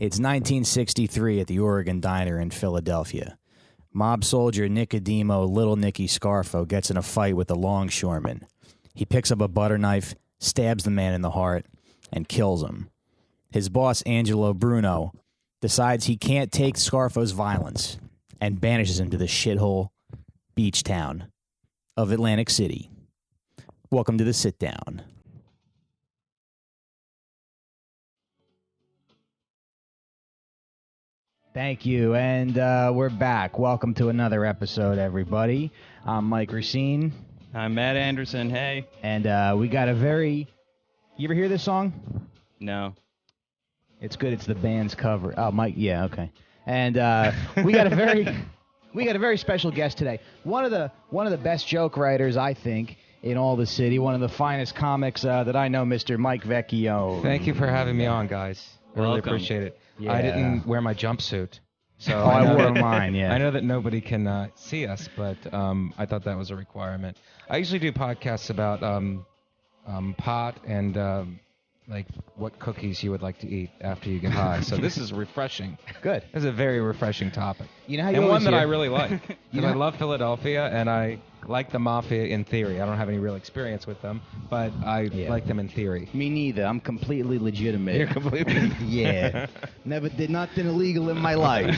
It's 1963 at the Oregon Diner in Philadelphia. Mob soldier Nicodemo Little Nicky Scarfo gets in a fight with a longshoreman. He picks up a butter knife, stabs the man in the heart, and kills him. His boss, Angelo Bruno, decides he can't take Scarfo's violence and banishes him to the shithole beach town of Atlantic City. Welcome to the sit down. Thank you, and we're back. Welcome to another episode, everybody. I'm Mike Racine. I'm Matt Anderson, hey. And we got a very... You ever hear this song? No. It's good. It's the band's cover. Oh, Mike, yeah, okay. And we got a very special guest today. One of the best joke writers, I think, in all the city. One of the finest comics that I know, Mr. Mike Vecchione. Thank you for having me on, guys. I really appreciate it. Yeah. I didn't wear my jumpsuit, so I wore mine. Yeah. I know that nobody can see us, but I thought that was a requirement. I usually do podcasts about pot and like what cookies you would like to eat after you get high. So this is refreshing. Good. This is a very refreshing topic. You know how you and always one that hear... I really like. Because I love Philadelphia, and I like the Mafia in theory. I don't have any real experience with them, but I like them in theory. Me neither. I'm completely legitimate. You're completely... Yeah. Never did nothing illegal in my life.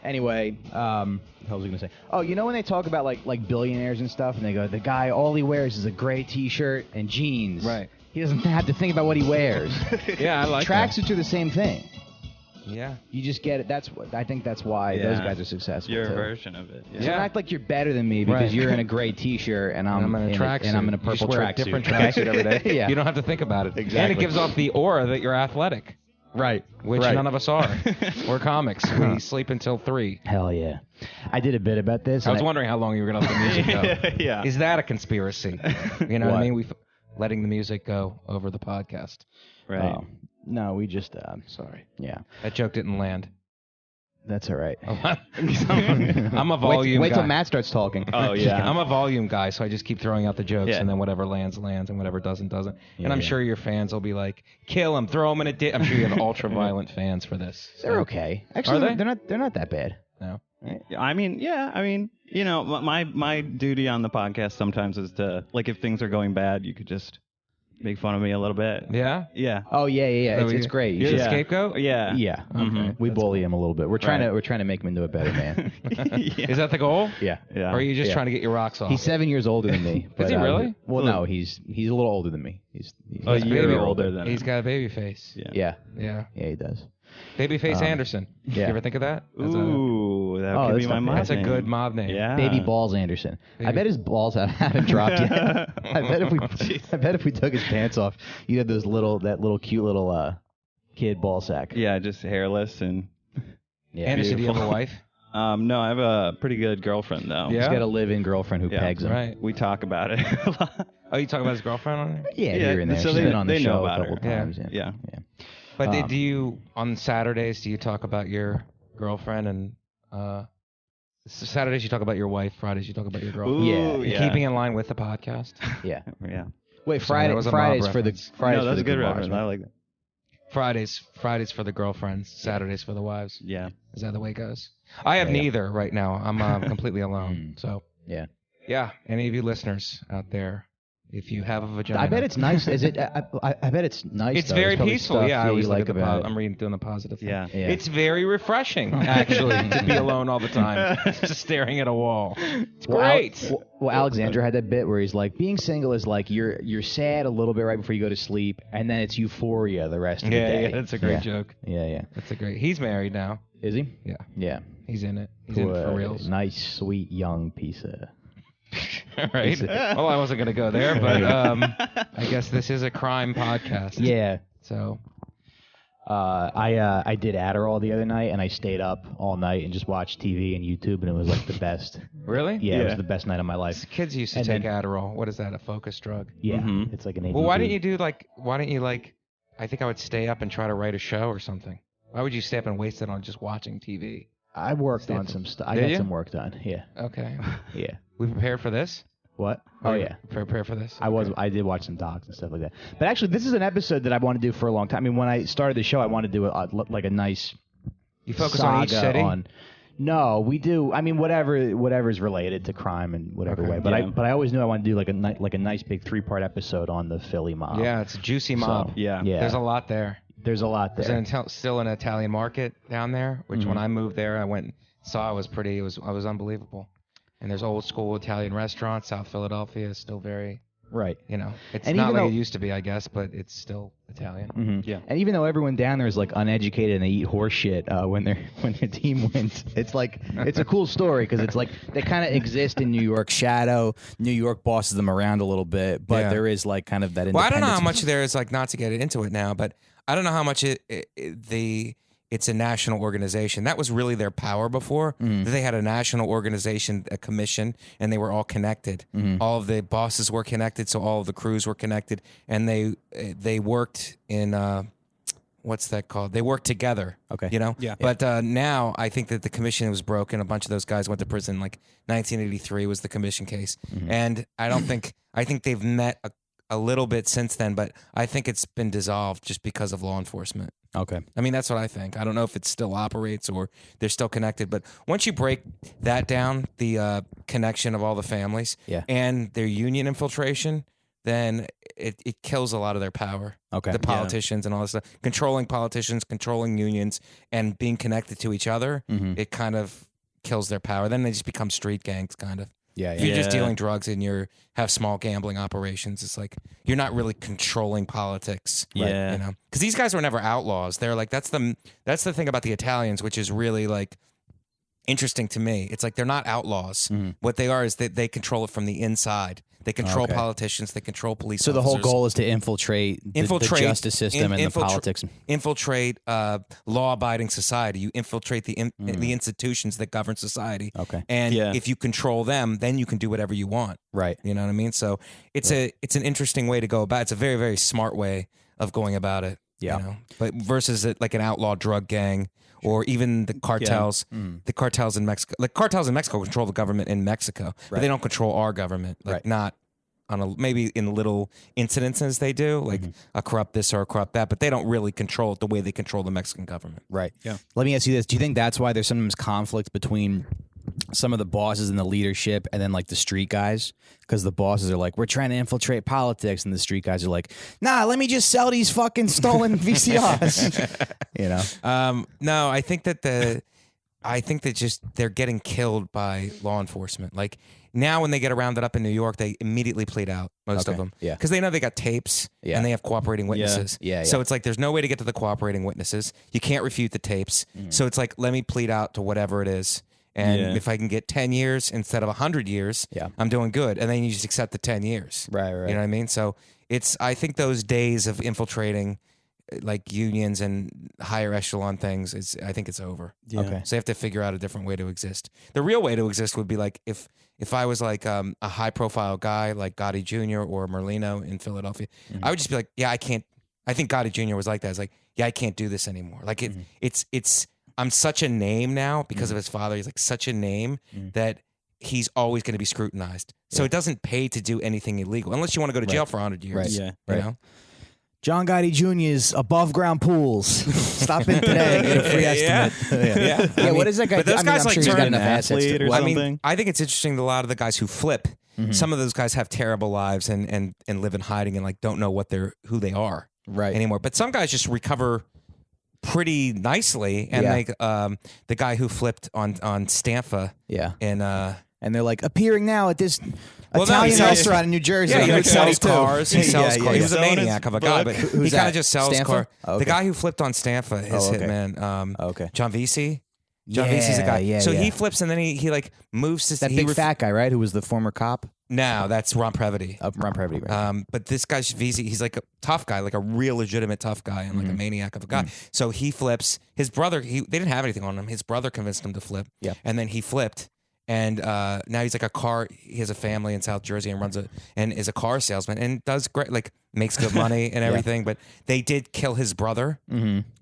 Anyway, what was I going to say? Oh, you know when they talk about like billionaires and stuff, and they go, the guy, all he wears is a gray T-shirt and jeans. Right. He doesn't have to think about what he wears. Yeah, I like that. Tracksuits are the same thing. Yeah. You just get it. I think that's why those guys are successful. Your too. version of it. So don't act like you're better than me because you're in a gray T-shirt and I'm in a tracksuit. And I'm in a purple tracksuit. You just wear a different tracksuit every day. Yeah. You don't have to think about it. Exactly. And it gives off the aura that you're athletic. Right. Which none of us are. We're comics. We sleep until 3. Hell yeah. I did a bit about this. I was wondering how long you were going to let the music go. Yeah. Is that a conspiracy? You know what I mean? Letting the music go over the podcast. Right. No, we just... Sorry. Yeah. That joke didn't land. That's all right. I'm a volume Wait guy. till Matt starts talking. Oh, yeah. I'm a volume guy, so I just keep throwing out the jokes, and then whatever lands, and whatever doesn't. And I'm sure your fans will be like, kill him, throw him in a ditch. I'm sure you have ultra-violent fans for this. So. They're okay. Actually, Are they? They're not that bad. No. I mean, you know, my duty on the podcast sometimes is to, like, if things are going bad, you could just make fun of me a little bit. Yeah? Yeah. Oh yeah. So It's great. You're the scapegoat? Yeah. Yeah. Okay. We bully him a little bit. We're trying to make him into a better man. Is that the goal? Yeah. Yeah. Or are you just trying to get your rocks off? He's 7 years older than me. But, Is he really? Well, no, he's a little older than me. He's a year baby older than He's him. got a baby face. Yeah, Yeah. he does. Babyface Anderson. yeah. You ever think of that? Ooh, that could that's be my not mob bad. That's a name. good mob name. Yeah. Baby Balls Anderson. I bet his balls haven't dropped yet. I bet if we took his pants off, you'd have that little cute little kid ball sack. Yeah, just hairless and... Yeah. Anderson, do you have a wife? No, I have a pretty good girlfriend, though. Yeah? He's got a live-in girlfriend who pegs him. Right. We talk about it a lot. Oh, you talk about his girlfriend on here? Yeah, here and there. so She's they- been on the they know show a about couple her. times. Yeah. But do you, on Saturdays, do you talk about your girlfriend? And Saturdays you talk about your wife, Fridays you talk about your girlfriend? Ooh, Yeah. Keeping in line with the podcast? Yeah. Yeah. Wait, Sorry, that was a mob Fridays for the reference. Fridays No, for that's the a good good reference. bars, I like that. Fridays for the girlfriends, Saturdays for the wives. Yeah. Is that the way it goes? I have neither right now. I'm completely alone. So Yeah. yeah, any of you listeners out there, if you have a vagina, I bet it's nice. Is it? I bet it's nice. It's though. very There's probably peaceful. stuff Yeah, I you always like look at about I'm reading doing the positive thing. Yeah. Yeah. It's very refreshing, actually, to be alone all the time, just staring at a wall. It's great. Well, Alexander had that bit where he's like, being single is like you're sad a little bit right before you go to sleep, and then it's euphoria the rest of the day. Yeah, that's a great joke. Yeah. That's a great. He's married now. Is he? Yeah, Yeah. he's in it. He's in it for reals. Nice, sweet, young piece of... Right. Well, I wasn't gonna go there, but I guess this is a crime podcast. Yeah. So I did Adderall the other night, and I stayed up all night and just watched TV and YouTube, and it was like the best. really? Yeah, it was the best night of my life. Kids used to And take then- Adderall. What is that? A focus drug? Yeah, Mhm. it's like an ADD. Well, why didn't you I think I would stay up and try to write a show or something. Why would you stay up and waste it on just watching TV? I worked on some stuff. I Did got you? some work done. Yeah. Okay. Yeah. We prepared for this? What? Oh yeah. Prepare for this. I did watch some docs and stuff like that. But actually, this is an episode that I want to do for a long time. I mean, when I started the show, I wanted to do like a nice. You focus on each city. No, we do. I mean, whatever's related to crime in whatever way. But I always knew I wanted to do like a nice big 3-part episode on the Philly mob. Yeah, it's a juicy mob. So, yeah. There's a lot there. There's a lot there. There's still an Italian market down there, which when I moved there, I went and saw. It was unbelievable. And there's old school Italian restaurants. South Philadelphia is still very. Right. It's and not like it used to be, I guess, but it's still Italian. Mm-hmm. Yeah. And even though everyone down there is like uneducated and they eat horse shit when their team wins, it's like it's a cool story because it's like they kind of exist in New York shadow. New York bosses them around a little bit, but there is like kind of that. Well, I don't know how much there is, like, not to get into it now, but I don't know how much it's a national organization. That was really their power before. They had a national organization, a commission, and they were all connected. All of the bosses were connected, so all of the crews were connected, and they worked in what's that called? They worked together. Okay. Yeah. But now I think that the commission was broken. A bunch of those guys went to prison. Like 1983 was the commission case, and I think they've met a little bit since then, but I think it's been dissolved just because of law enforcement. Okay. I mean, that's what I think. I don't know if it still operates or they're still connected, but once you break that down, the connection of all the families and their union infiltration, then it kills a lot of their power. Okay. The politicians and all this stuff. Controlling politicians, controlling unions, and being connected to each other, it kind of kills their power. Then they just become street gangs, kind of. Yeah, If you're just dealing drugs and have small gambling operations, it's like you're not really controlling politics. Yeah. Because these guys were never outlaws. They're like that's the thing about the Italians, which is really like interesting to me. It's like they're not outlaws. What they are is they control it from the inside. They control politicians. They control police. So the officers. whole goal is to infiltrate the justice system and the politics. Infiltrate law-abiding society. You infiltrate the institutions that govern society. Okay. And if you control them, then you can do whatever you want. Right. You know what I mean? So it's an interesting way to go about it. It's a very, very smart way of going about it. Yeah. But versus like an outlaw drug gang or even the cartels. The cartels in Mexico. Like cartels in Mexico control the government in Mexico, but they don't control our government. Like not on maybe in little incidences they do, like a corrupt this or a corrupt that, but they don't really control it the way they control the Mexican government. Right. Yeah. Let me ask you this. Do you think that's why there's sometimes conflict between some of the bosses and the leadership and then like the street guys? Because the bosses are like, we're trying to infiltrate politics, and the street guys are like, nah, let me just sell these fucking stolen VCRs. No, I think that just they're getting killed by law enforcement. Like now when they get rounded up in New York, they immediately plead out, most of them. Yeah. Because they know they got tapes and they have cooperating witnesses. Yeah. So it's like there's no way to get to the cooperating witnesses. You can't refute the tapes. So it's like, let me plead out to whatever it is. And if I can get 10 years instead of 100 years, I'm doing good. And then you just accept the 10 years. Right. You know what I mean? So I think those days of infiltrating like unions and higher echelon things I think it's over. Yeah. Okay. So they have to figure out a different way to exist. The real way to exist would be like if I was like a high profile guy like Gotti Jr. or Merlino in Philadelphia, I would just be like, I can't. I think Gotti Jr. was like that. It's like, I can't do this anymore. Like it's I'm such a name now because of his father. He's like such a name that he's always going to be scrutinized. So it doesn't pay to do anything illegal unless you want to go to jail for 100 years. Right. Yeah. You know? John Gotti Jr.'s above ground pools. Stop in today and get a free estimate. I mean, what is that guy? But those guys I'm like sure he's got turn enough an assets. athlete or I something. mean, I think it's interesting that a lot of the guys who flip, some of those guys have terrible lives and live in hiding and like don't know who they are anymore. But some guys just recover pretty nicely, and like the guy who flipped on Stanfa, and they're like appearing now at this Italian restaurant in New Jersey. Yeah, he sells 22. cars. He sells cars. He was a Selling maniac his of a guy, but book. he kind of just sells Stanfa? cars. Oh, okay. The guy who flipped on Stanfa is Hitman. John Vesey. John Vesey's a guy. So he flips and then he like moves to that big fat guy, right? Who was the former cop? No, that's Ron Previty. Ron Previty, right? But this guy's Vesey, he's like a tough guy, like a real legitimate tough guy and like a maniac of a guy. So he flips. His brother, they didn't have anything on him. His brother convinced him to flip. Yeah. And then he flipped. And now he's like a car. He has a family in South Jersey and is a car salesman and does great, like makes good money and everything. But they did kill his brother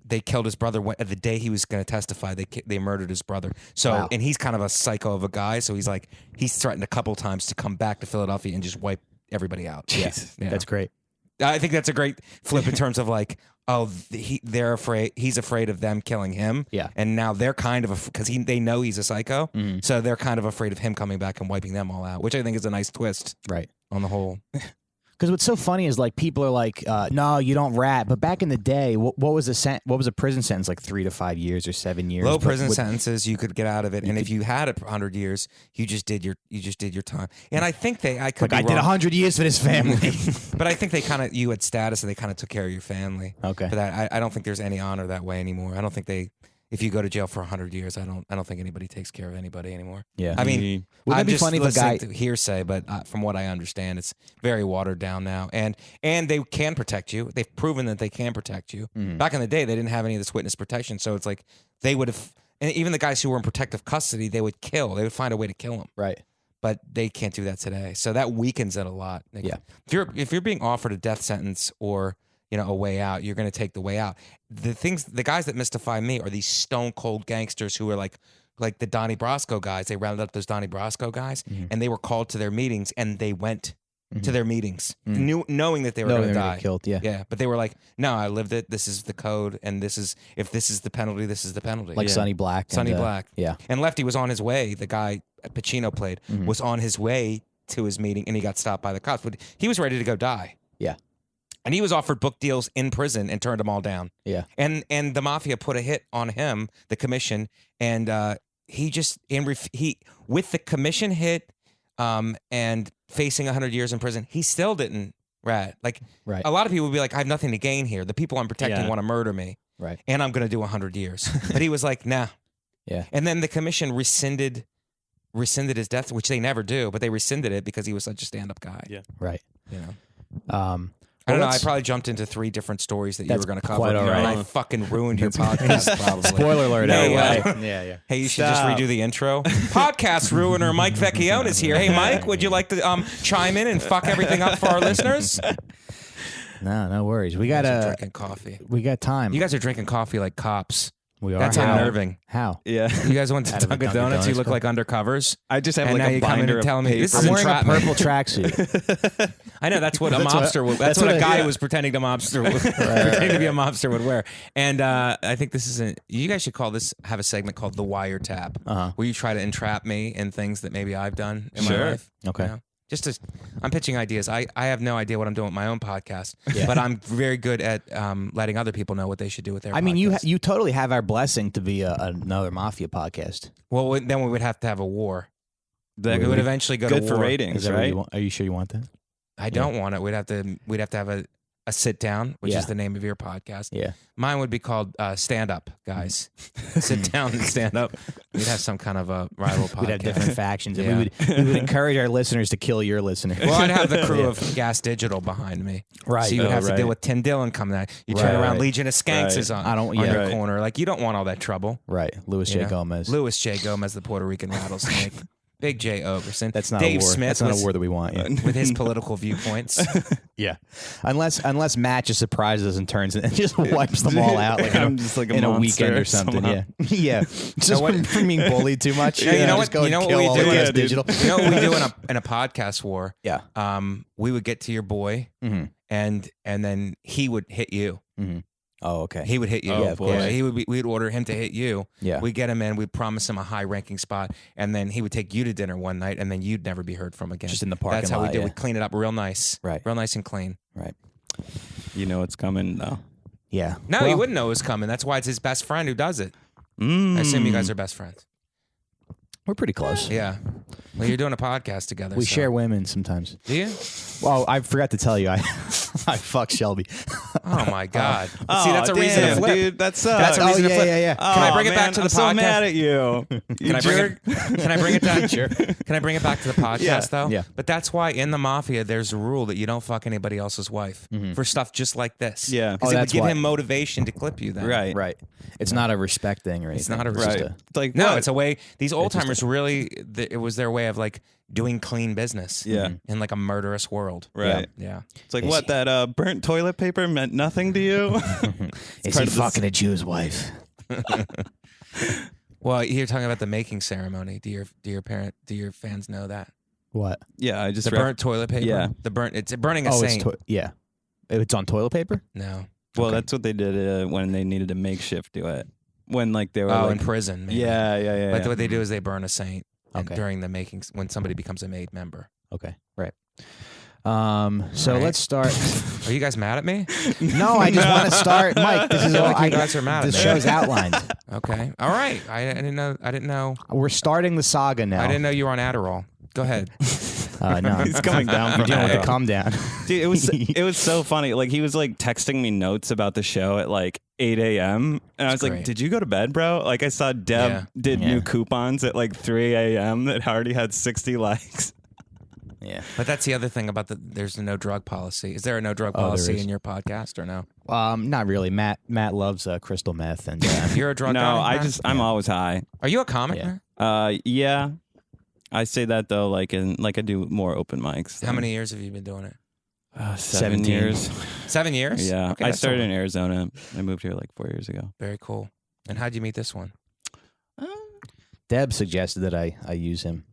they killed his brother the day he was going to testify. They murdered his brother. So Wow. and he's kind of a psycho of a guy. So he's threatened a couple times to come back to Philadelphia and just wipe everybody out. Yeah, that's great. I think that's a great flip in terms of like, they're afraid. He's afraid of them killing him. Yeah. And now they're kind of because they know he's a psycho, so they're kind of afraid of him coming back and wiping them all out, which I think is a nice twist, Right. on the whole. Because what's so funny is like people are like, no, you don't rat. But back in the day, what was a prison sentence, like 3 to 5 years or 7 years? Low prison sentences, you could get out of it, and if you had 100 years, you just did your time. And I think I did 100 years for this family. but I think you had status, and they kind of took care of your family. Okay. For that, I don't think there's any honor that way anymore. I don't think if you go to jail for 100 years, I don't think anybody takes care of anybody anymore. Yeah. I mean, Wouldn't I'm it be just funny if a listening guy- to hearsay, but from what I understand, it's very watered down now. And they can protect you. They've proven that they can protect you. Back in the day, they didn't have any of this witness protection, so it's like they would have. And even the guys who were in protective custody, they would kill. They would find a way to kill them. Right. But they can't do that today. So that weakens it a lot. Like, Yeah. If you're being offered a death sentence or a way out, you're going to take the way out. The guys that mystify me are these stone cold gangsters who are like the Donnie Brasco guys. They rounded up those Donnie Brasco guys, and they were called to their meetings, and they went to their meetings, knowing that they were going to die. Killed, yeah. Yeah, but they were like, no, I lived it. This is the code, and if this is the penalty, this is the penalty. Like Sonny Black. Sonny Black. Yeah. And Lefty was on his way. The guy Pacino played was on his way to his meeting, and he got stopped by the cops. But he was ready to go die. Yeah. And he was offered book deals in prison and turned them all down. Yeah. And the mafia put a hit on him, the commission, and he with the commission hit and facing 100 years in prison, he still didn't rat. Like Right. a lot of people would be like, I have nothing to gain here. The people I'm protecting want to murder me. Right. And I'm going to do 100 years. But he was like, nah. Yeah. And then the commission rescinded his death, which they never do, but they rescinded it because he was such a stand-up guy. Yeah. Right. You know. I don't know. I probably jumped into 3 different stories that you were going to cover. quite all right. And I fucking ruined your podcast, probably. Spoiler alert. Hey, anyway. Yeah. Hey, you should just redo the intro. Podcast ruiner Mike Vecchione is here. Hey, Mike, would you like to chime in and fuck everything up for our listeners? No worries. We You got guys are drinking coffee. we got time. You guys are drinking coffee like cops. we are. That's How? unnerving. How? Yeah. You guys went to Out of a Dunkin' Dunkin' Donuts. You Donuts look cup. like undercovers. I just have And like now a you come in binder and of tell me this paper. is I'm wearing a entrapment. purple tracksuit. I know that's what a That's what- mobster would. That's that's what what a I- guy yeah. who was pretending to pretending to be a mobster would wear. And I think this is you guys should have a segment called the wiretap, where you try to entrap me in things that maybe I've done in my Sure. life. Okay. You know? I'm pitching ideas. I have no idea what I'm doing with my own podcast, Yeah. but I'm very good at letting other people know what they should do with their. I mean, podcast. you totally have our blessing to be another mafia podcast. Well, then we would have to have a war. That We would eventually go good to for war. ratings, Is that what right? you want? Are you sure you want that? I don't want it. We'd have to have a sit down, which Yeah. is the name of your podcast. Yeah. Mine would be called Stand Up, guys. Sit down and stand up. We'd have some kind of a rival podcast. We'd have different factions, and Yeah. we would encourage our listeners to kill your listeners. Well, I'd have the crew of Gas Digital behind me. Right. So you would Oh, have to right. deal with Tim Dillon coming out. You turn Right, around, right. Legion of Skanks Right. is on, I don't- on yeah. your Right. corner. Like, you don't want all that trouble. Right. Louis You J. know? Gomez. Louis J. Gomez, the Puerto Rican rattlesnake. Big J. Ogerson. That's not Dave a war. Smith That's not was- a war that we want. Yeah. with his political viewpoints. Yeah. Unless Matt just surprises us and turns and just wipes them all out like I'm just like a in a monster weekend or something. somehow. Yeah. Yeah. Just from being bullied too much. Yeah, you know Just what? go You know and what kill we all do? the Yeah, Gas dude. Digital. You know what we do in a podcast war? Yeah. We would get to your boy, Mhm. and then he would hit you. Oh, okay. He would hit you. Oh, Yeah, of course. He would. We'd order him to hit you. Yeah. We'd get him in. We'd promise him a high-ranking spot, and then he would take you to dinner one night, and then you'd never be heard from again. Just in the parking That's how we lot, do. yeah. We clean it up real nice. Right. Real nice and clean. Right. You know what's coming though. Yeah. No, Well, he wouldn't know it was coming. That's why it's his best friend who does it. I Mm. assume you guys are best friends. We're pretty close. Yeah. Well, you're doing a podcast together. We so- share women sometimes. Do you? Well, I forgot to tell you, I fuck Shelby. Oh my God. Oh, See, that's a reason to damn, flip. dude. That's That's a reason to flip. yeah. Can I bring it man, back to the I'm so podcast? mad at you. Can I bring it? Can I bring it back? Sure. Can I bring it back to the podcast Yeah. though? Yeah. But that's why in the mafia there's a rule that you don't fuck anybody else's wife for stuff just like this. Yeah. Because Oh, it would that's give why. him motivation to clip you then. Right. Right. It's not a respect thing or anything. It's not a just Right. respect. Like No, what? it's a way. These old just timers really. It was their way of like doing clean business. Yeah. In like a murderous world. Right. Yeah. It's like, what, that burnt toilet paper meant nothing to you? Is he fucking a Jew's wife? Well, you're talking about the making ceremony. Do your fans know that? What? Yeah, I just The burnt toilet paper? Yeah. It's burning a saint. Yeah. It's on toilet paper? No. Well, that's what they did when they needed a makeshift do it. When like they were in prison. Maybe. Yeah. But what they do is they burn a saint during the making when somebody becomes a made member. Okay, right. So let's start. Are you guys mad at me? No, I just want to start, Mike. This is all. You guys are mad at the me. show's outlined. Okay, all right. I didn't know. We're starting the saga now. I didn't know you were on Adderall. Go ahead. No, He's coming down from dealing with Adderall. the calm down. Dude, it was so funny. Like he was like texting me notes about the show at like 8 a.m. And I was like, "Did you go to bed, bro?" Like I saw Deb did new coupons at like 3 a.m. that already had 60 likes. Yeah, but that's the other thing about there's a no drug policy. Is there a no drug policy in your podcast or no? Not really. Matt loves crystal meth, and you're a drug guy? No, I'm always high. Are you a comic? Yeah. Yeah. I say that though, like I do more open mics. How many years have you been doing it? 7 years. 7 years? Yeah, Okay, I started in Arizona. I moved here like 4 years ago. Very cool. And how'd you meet this one? Deb suggested that I use him.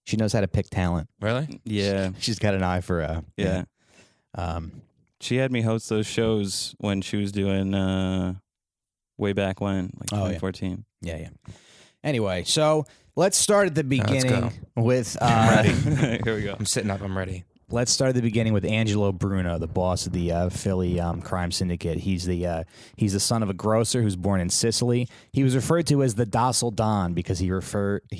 She knows how to pick talent. Really? Yeah. She's got an eye for yeah. She had me host those shows when she was doing way back when, like 2014. Yeah. Anyway, so let's start at the beginning with. I'm ready. Here we go. I'm sitting up. I'm ready. Let's start at the beginning with Angelo Bruno, the boss of the Philly crime syndicate. He's the son of a grocer who's born in Sicily. He was referred to as the docile Don because he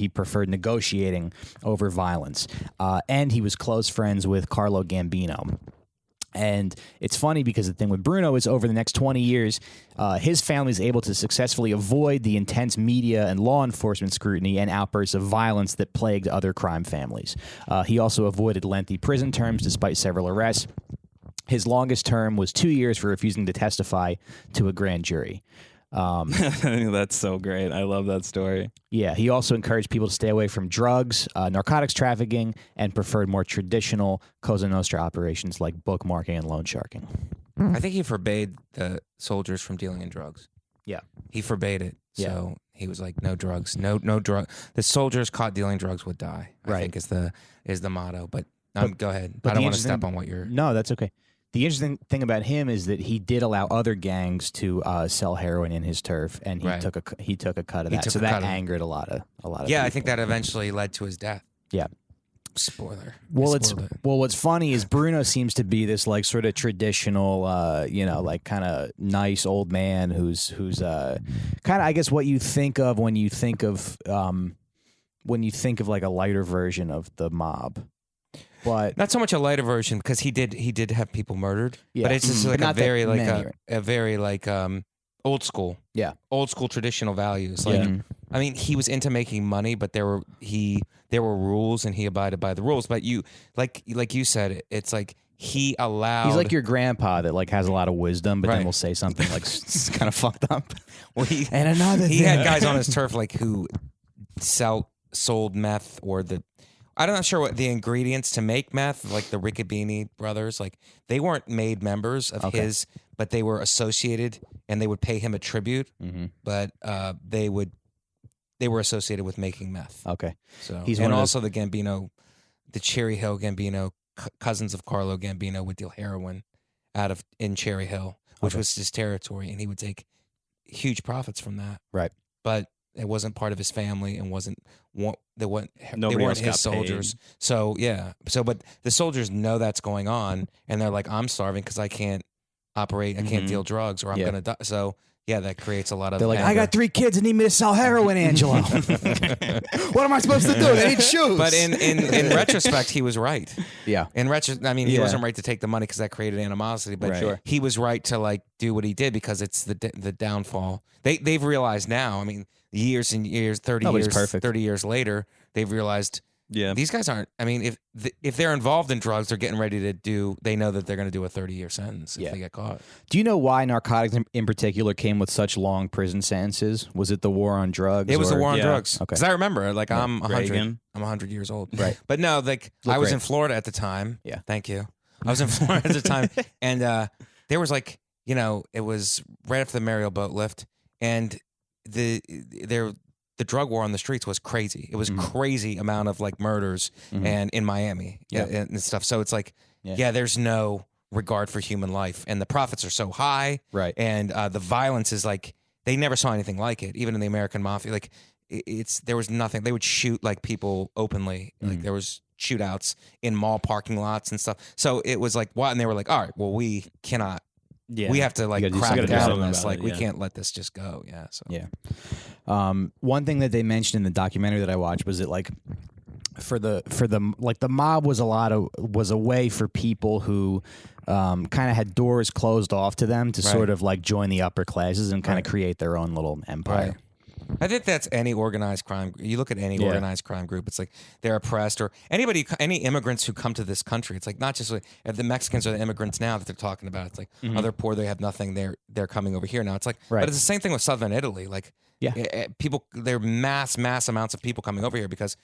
preferred negotiating over violence, and he was close friends with Carlo Gambino. And it's funny because the thing with Bruno is over the next 20 years, his family is able to successfully avoid the intense media and law enforcement scrutiny and outbursts of violence that plagued other crime families. He also avoided lengthy prison terms despite several arrests. His longest term was 2 years for refusing to testify to a grand jury. That's so great. I love that story. Yeah, he also encouraged people to stay away from drugs, narcotics trafficking, and preferred more traditional Cosa Nostra operations like bookmarking and loan sharking. I think he forbade the soldiers from dealing in drugs. Yeah. He forbade it. So he was like, no drugs, no drug. The soldiers caught dealing drugs would die. I think is the motto. But go ahead. I don't want to step on what you're. No, that's okay. The interesting thing about him is that he did allow other gangs to sell heroin in his turf, and he took a cut of that. So that angered a lot of Yeah, people. I think that eventually led to his death. Yeah. Spoiler. Well, what's funny is Bruno seems to be this like sort of traditional, like kind of nice old man who's kind of I guess what you think of when you think of like a lighter version of the mob. But not so much a lighter version because he did have people murdered. Yeah. But it's just like But a not very that like many, a very like old school. Yeah. Old school traditional values. Like I mean, he was into making money, but there were rules and he abided by the rules. But you like you said, it's like he allowed. He's like your grandpa that like has a lot of wisdom, but then will say something like it's kind of fucked up. Well, he had guys on his turf like who sold meth or I'm not sure what the ingredients to make meth, like the Riccobini brothers, like they weren't made members of his, but they were associated and they would pay him a tribute, but they were associated with making meth. Okay. So and also the Gambino, the Cherry Hill Gambino cousins of Carlo Gambino would deal heroin in Cherry Hill, which was his territory, and he would take huge profits from that. Right. But it wasn't part of his family and they weren't his soldiers. Paid. So but the soldiers know that's going on and they're like, I'm starving because I can't operate, I can't deal drugs or I'm gonna die. So that creates a lot of. They're like, anger. I got 3 kids that need me to sell heroin, Angelo. What am I supposed to do? They need shoes. But in retrospect, he was right. Yeah. In he wasn't right to take the money because that created animosity. But he was right to like do what he did because it's the downfall. They've realized now. I mean, years and years, 30 years later, they've realized Yeah. These guys aren't. I mean, if they're involved in drugs, they're getting ready to do. They know that they're going to do a 30-year sentence if they get caught. Do you know why narcotics in particular came with such long prison sentences? Was it the war on drugs? It was the war on drugs. Okay. Because I remember, like, I'm 100. Reagan. I'm 100 years old. Right. But no, like, I was in Florida at the time. Yeah. Thank you. I was in Florida at the time, and there was like, it was right after the Mariel boat lift, and the drug war on the streets was crazy. It was crazy amount of like murders and in Miami and stuff. So it's like, there's no regard for human life, and the profits are so high, right? And the violence is like they never saw anything like it. Even in the American Mafia, like there was nothing. They would shoot like people openly. Like there was shootouts in mall parking lots and stuff. So it was like what? And they were like, all right, well, we cannot. Yeah. We have to like crack down on this. Like we can't let this just go. Yeah. So one thing that they mentioned in the documentary that I watched was that like for the like the mob was a way for people who kind of had doors closed off to them to sort of like join the upper classes and kind of create their own little empire. Right. I think that's any organized crime. You look at any organized crime group, it's like they're oppressed, or any immigrants who come to this country. It's like not just like if the Mexicans are the immigrants now that they're talking about. It's like they're poor, they have nothing. They're coming over here now. It's like, but it's the same thing with Southern Italy. Like people, there are mass amounts of people coming over here because.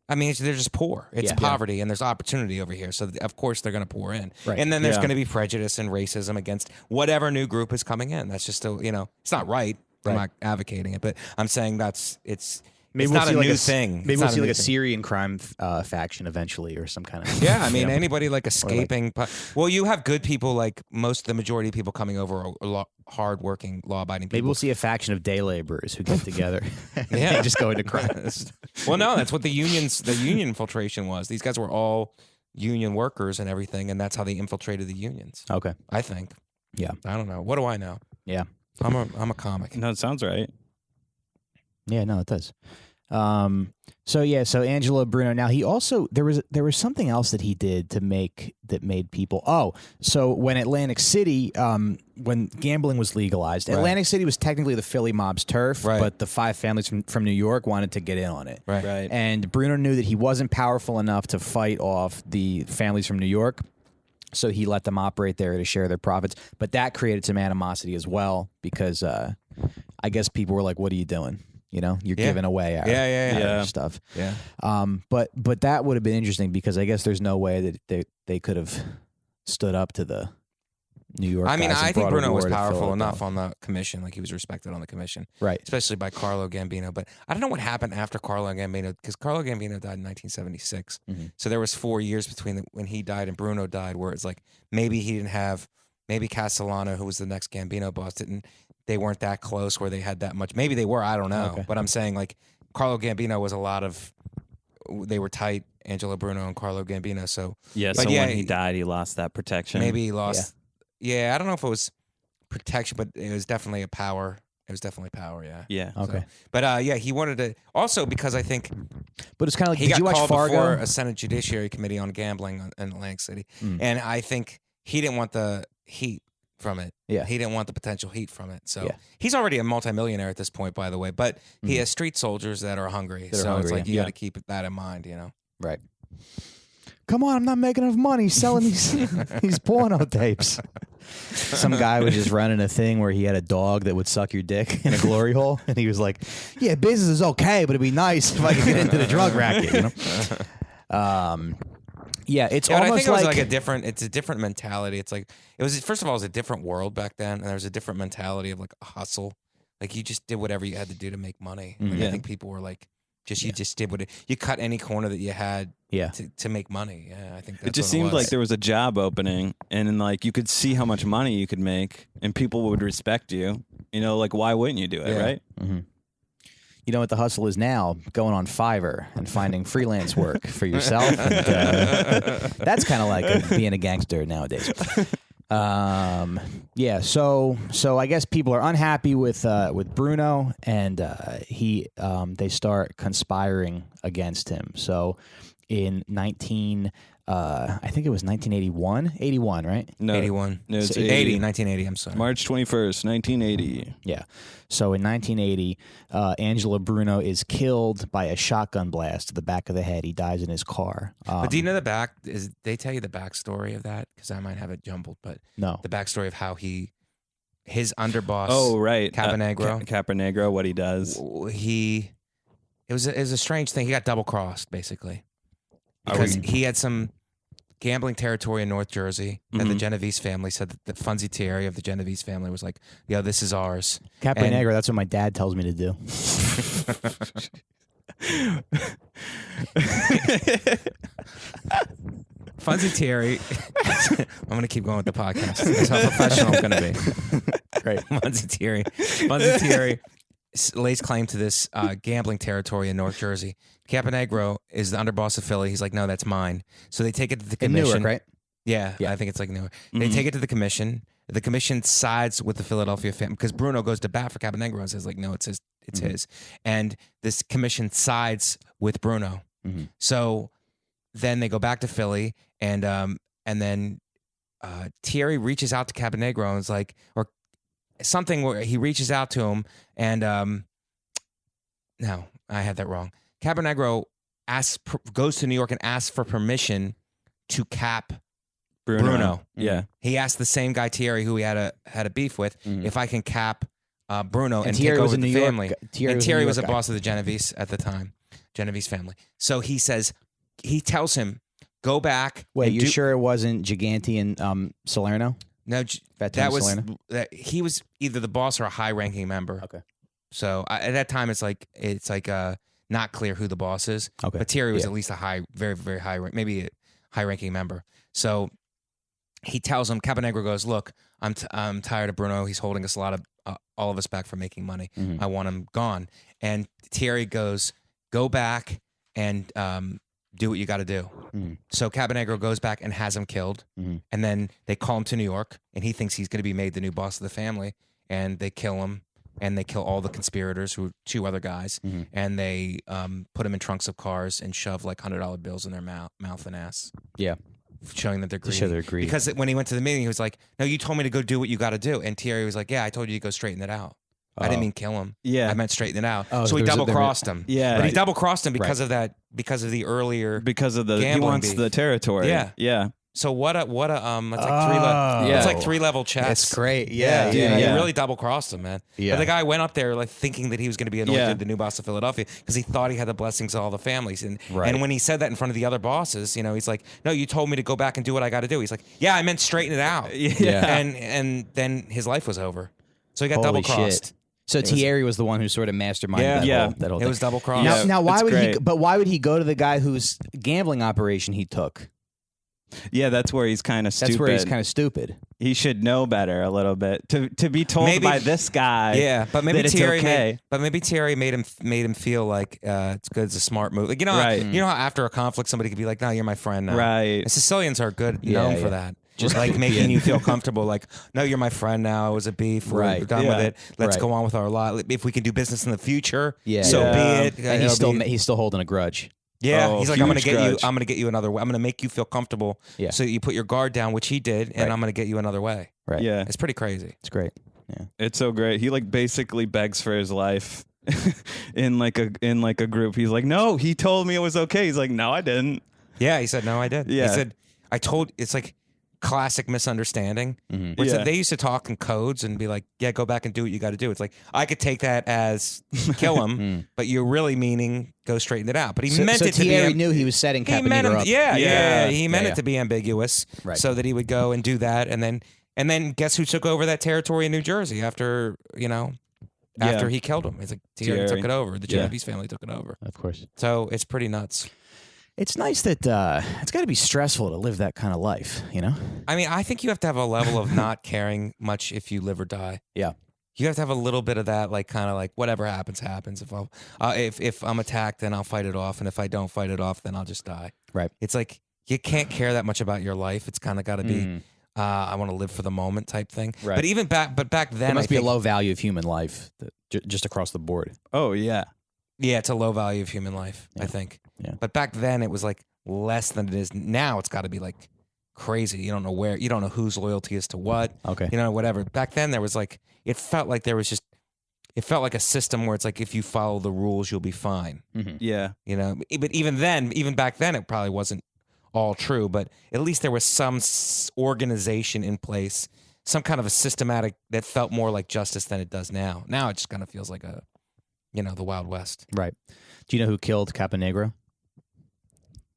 I mean, they're just poor. It's poverty, and there's opportunity over here. So, of course, they're going to pour in. Right. And then there's going to be prejudice and racism against whatever new group is coming in. That's just, it's not right. I'm not advocating it, but I'm saying it's not a new thing. Maybe we'll see like a Syrian crime faction eventually, or some kind of. Yeah, I mean, anybody like escaping. Well, you have good people, like the majority of people coming over are hardworking, law-abiding people. Maybe we'll see a faction of day laborers who get together. And just go into crime. Well, no, that's what the union infiltration was. These guys were all union workers and everything, and that's how they infiltrated the unions. Okay, I think. Yeah, I don't know. What do I know? Yeah. I'm a comic. No, it sounds right. Yeah, no, it does. So Angelo Bruno. Now he also there was something else that he did that made people. Oh, so when Atlantic City, when gambling was legalized, Atlantic City was technically the Philly mob's turf, but the 5 families from New York wanted to get in on it. Right. And Bruno knew that he wasn't powerful enough to fight off the families from New York. So he let them operate there to share their profits. But that created some animosity as well because I guess people were like, what are you doing? You're giving away our stuff. Yeah. But that would have been interesting because I guess there's no way that they could have stood up to the New York guys. I mean, I think Bruno was powerful enough on the commission. Like he was respected on the commission. Right. Especially by Carlo Gambino. But I don't know what happened after Carlo Gambino because Carlo Gambino died in 1976. Mm-hmm. So there was 4 years between when he died and Bruno died where it's like maybe Castellano, who was the next Gambino boss, they weren't that close where they had that much. Maybe they were, I don't know. Okay. But I'm saying like Carlo Gambino was they were tight, Angelo Bruno and Carlo Gambino. So when he died, he lost that protection. Maybe he lost. Yeah, I don't know if it was protection, but it was definitely a power. It was definitely power, yeah. Yeah. Okay. So, but he wanted to also because I think. But it's kind of like he did got you watch called Fargo? Before a Senate Judiciary Committee on gambling in Atlantic City, and I think he didn't want the heat from it. Yeah. He didn't want the potential heat from it. So he's already a multimillionaire at this point, by the way. But he has street soldiers that are hungry. It's like you got to keep that in mind, Right. Come on, I'm not making enough money selling these porno tapes. Some guy was just running a thing where he had a dog that would suck your dick in a glory hole, and he was like, "Yeah, business is okay, but it'd be nice if I could get into the drug racket." Yeah, it's almost I think it was like it's a different mentality. It's like first of all, it was a different world back then, and there was a different mentality of like a hustle. Like you just did whatever you had to do to make money. Like, I think people were like. You just did you cut any corner that you had to make money. Yeah, I think that's it just seemed like there was a job opening and like you could see how much money you could make and people would respect you. Like why wouldn't you do it, right? Mm-hmm. You know what the hustle is now? Going on Fiverr and finding freelance work for yourself. And, that's kind of like being a gangster nowadays. So I guess people are unhappy with Bruno, and they start conspiring against him. So in 19 I think it was 1981, 81, right? No, 81. No, it's So 1980. I'm sorry. March 21st, 1980. Yeah. So in 1980, Angelo Bruno is killed by a shotgun blast to the back of the head. He dies in his car. But do you know they tell you the backstory of that? Because I might have it jumbled, but No. the backstory of how his underboss. Oh, right. Caponigro. Caponigro, what he does. It was a strange thing. He got double crossed, basically. Because he had some gambling territory in North Jersey that the Genovese family said that the Funzitieri of the Genovese family was like, yo, this is ours. Caponigro, that's what my dad tells me to do. Funzitieri. I'm going to keep going with the podcast. That's how professional I'm going to be. Great. Funzitieri lays claim to this gambling territory in North Jersey. Caponigro is the underboss of Philly. He's like, no, that's mine. So they take it to the commission. In Newark, right? Yeah, I think it's like Newark. They take it to the commission. The commission sides with the Philadelphia family because Bruno goes to bat for Caponigro and says like, no, it's his. And this commission sides with Bruno. So then they go back to Philly and then Thierry reaches out to Caponigro and is like, or something where he reaches out to him and no, I had that wrong. Caponigro goes to New York and asks for permission to cap Bruno. Yeah. He asked the same guy Thierry, who he had a beef with, if I can cap Bruno and Thierry take was over in the New York. family. Thierry was a guy. boss of the Genovese at the time, Genovese family. So he tells him, go back. Wait, you sure it wasn't Gigante and Salerno? No, Salerno? he was either the boss or a high-ranking member. Okay. So at that time, it's like not clear who the boss is. Okay. But Thierry was at least a very, very high, maybe a high-ranking member. So he tells him, Caponigro goes, look, I'm tired of Bruno. He's holding us all of us back from making money. I want him gone. And Thierry goes, go back and do what you got to do. So Caponigro goes back and has him killed. And then they call him to New York, and he thinks he's going to be made the new boss of the family. And they kill him, and they kill all the conspirators, who are two other guys, and they put them in trunks of cars and shove like $100 bills in their mouth and ass. Yeah. Showing that they're greedy. To show they're greedy. Because when he went to the meeting, he was like, no, you told me to go do what you got to do. And Thierry was like, yeah, I told you to go straighten it out. I didn't mean kill him. Yeah. I meant straighten it out. Oh, so he there was double-crossed him. Yeah. But he Right. double-crossed him because of that, because of the earlier Because of he gambling wants beef. the territory. Yeah. Yeah. So what a it's like Oh. it's like 3-level chess. That's great. He yeah. really double-crossed him, man. Yeah. But the guy went up there like thinking that he was going to be anointed Yeah. the new boss of Philadelphia because he thought he had the blessings of all the families. And Right. and when he said that in front of the other bosses, he's like, no, you told me to go back and do what I got to do. He's like, yeah, I meant straighten it out. Yeah. And then his life was over. So he got Holy double-crossed. shit. So Thierry was the one who sort of masterminded that whole It thing. was double-crossed. Yeah. Now, why it's would great. why would he go to the guy whose gambling operation he took? Yeah, that's where he's kind of stupid. That's where he's kind of stupid. He should know better a little bit. To be told Maybe- by this guy. Yeah, but maybe that it's Thierry okay. made him feel like it's good. It's a smart move. Like, Right. you know how after a conflict somebody could be like, "No, you're my friend now." Right. And Sicilians are good known Yeah, for yeah. that. Just like making you feel comfortable. Like, no, you're my friend now. It was a beef. We're Right. done Yeah. with it. Let's Right. go on with our life. If we can do business in the future, Yeah. so Yeah. be it. And It'll be- he's still holding a grudge. yeah. Oh, He's like, I'm gonna huge get grudge. I'm gonna get you another way. I'm gonna make you feel comfortable. Yeah. So that you put your guard down, which he did, and Right. I'm gonna get you another way. Right. Yeah. It's pretty crazy. It's great. Yeah. It's so great. He like basically begs for his life in like a group. He's like, no, he told me it was okay. He's like, no, I didn't. Yeah, he said, no, I did. Yeah. He said, I told, it's like classic misunderstanding. Mm-hmm. Where it's Yeah. like they used to talk in codes and be like, yeah, go back and do what you got to do. It's like, I could take that as kill him, but you're really meaning go straighten it out. But he meant so it to be. Thierry knew he was setting He meant Caponigro him, up. yeah. He meant Yeah, it to be ambiguous Right. so that he would go and do that. And then guess who took over that territory in New Jersey after he killed him? It's like Thierry took it over. The Genovese family took it over. Of course. So it's pretty nuts. It's nice that it's got to be stressful to live that kind of life, you know? I mean, I think you have to have a level of not caring much if you live or die. Yeah. You have to have a little bit of that, like kind of like whatever happens, happens. If I'm attacked, then I'll fight it off, and if I don't fight it off, then I'll just die. Right. It's like you can't care that much about your life. It's kind of got to be, I want to live for the moment type thing. Right. But back then, There must I be a think- low value of human life just across the board. Oh yeah. Yeah, it's a low value of human life. I think. Yeah. But back then, it was like less than it is now. It's got to be like crazy. You don't know whose loyalty is to what. Okay. Whatever. Back then there was like, it felt like a system where it's like, if you follow the rules, you'll be fine. Mm-hmm. Yeah. But even back then, it probably wasn't all true, but at least there was some organization in place, some kind of a systematic that felt more like justice than it does now. Now it just kind of feels like the Wild West. Right. Do you know who killed Caponigro?